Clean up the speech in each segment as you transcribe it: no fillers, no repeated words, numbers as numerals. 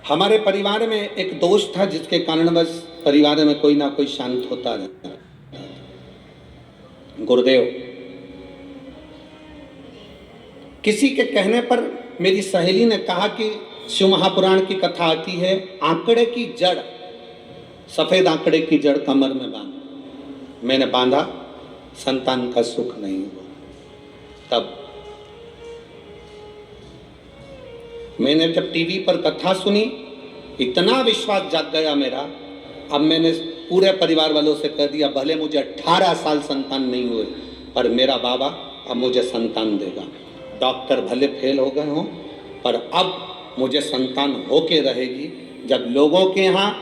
हमारे परिवार में एक दोष था जिसके कारणवश परिवार में कोई ना कोई शांत होता रहता। गुरुदेव, किसी के कहने पर मेरी सहेली ने कहा कि शिव महापुराण की कथा आती है, आंकड़े की जड़, सफेद आंकड़े की जड़ कमर में बांध। मैंने बांधा, संतान का सुख नहीं हुआ। तब मैंने जब टीवी पर कथा सुनी, इतना विश्वास जाग गया मेरा। अब मैंने पूरे परिवार वालों से कह दिया, भले मुझे 18 साल संतान नहीं हुए, पर मेरा बाबा अब मुझे संतान देगा। डॉक्टर भले फेल हो गए हों, पर अब मुझे संतान होके रहेगी। जब लोगों के यहाँ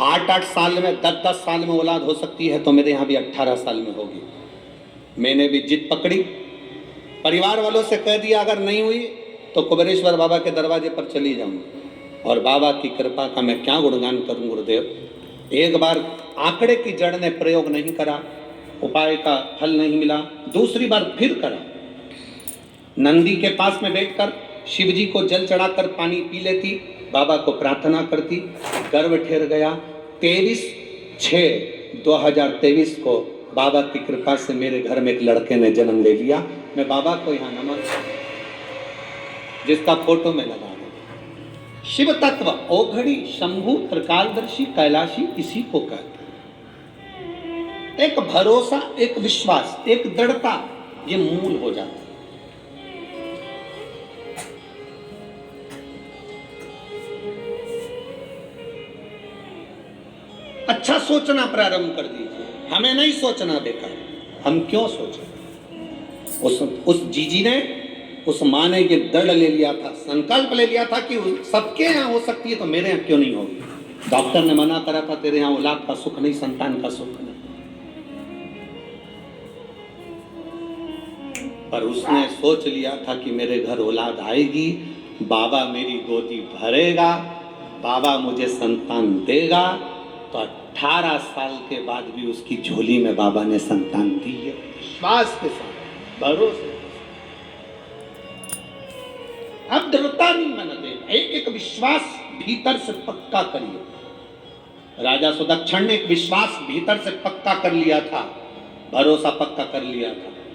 8-8 साल में, 10-10 साल में औलाद हो सकती है, तो मेरे यहाँ भी 18 साल में होगी। मैंने भी जिद पकड़ी, परिवार वालों से कह दिया अगर नहीं हुई तो कुबेरेश्वर बाबा के दरवाजे पर चली जाऊंगा। और बाबा की कृपा का मैं क्या गुणगान करूं गुरुदेव। एक बार आंकड़े की जड़ ने प्रयोग नहीं करा, उपाय का फल नहीं मिला, दूसरी बार फिर करा। नंदी के पास में बैठकर शिव जी को जल चढ़ाकर पानी पी लेती, बाबा को प्रार्थना करती, गर्भ ठहर गया। 23/6/2023 को बाबा की कृपा से मेरे घर में एक लड़के ने जन्म ले लिया। मैं बाबा को यहाँ नमन, जिसका फोटो में लगा दूं। शिव तत्व ओघड़ी शंभु त्रिकालदर्शी कैलाशी इसी को कहते हैं। एक भरोसा, एक विश्वास, एक दृढ़ता, ये मूल हो जाता है। अच्छा सोचना प्रारंभ कर दीजिए, हमें नहीं सोचना बेकार। हम क्यों सोचें? उस जीजी ने, उस माँ ने ये दृढ़ ले लिया था, संकल्प ले लिया था कि सबके यहाँ हो सकती है तो मेरे यहाँ क्यों नहीं होगी। डॉक्टर ने मना करा था, तेरे यहाँ औलाद का सुख नहीं, संतान का सुख नहीं, पर उसने सोच लिया था कि मेरे घर औलाद आएगी, बाबा मेरी गोदी भरेगा, बाबा मुझे संतान देगा। तो 18 साल के बाद भी उसकी झोली में बाबा ने संतान दी है, विश्वास के साथ, भरोसे। अब दृढ़ता नहीं बनते, एक एक विश्वास भीतर से पक्का करिए। राजा सुदक्षिण ने एक विश्वास भीतर से पक्का कर लिया था, भरोसा पक्का कर लिया था।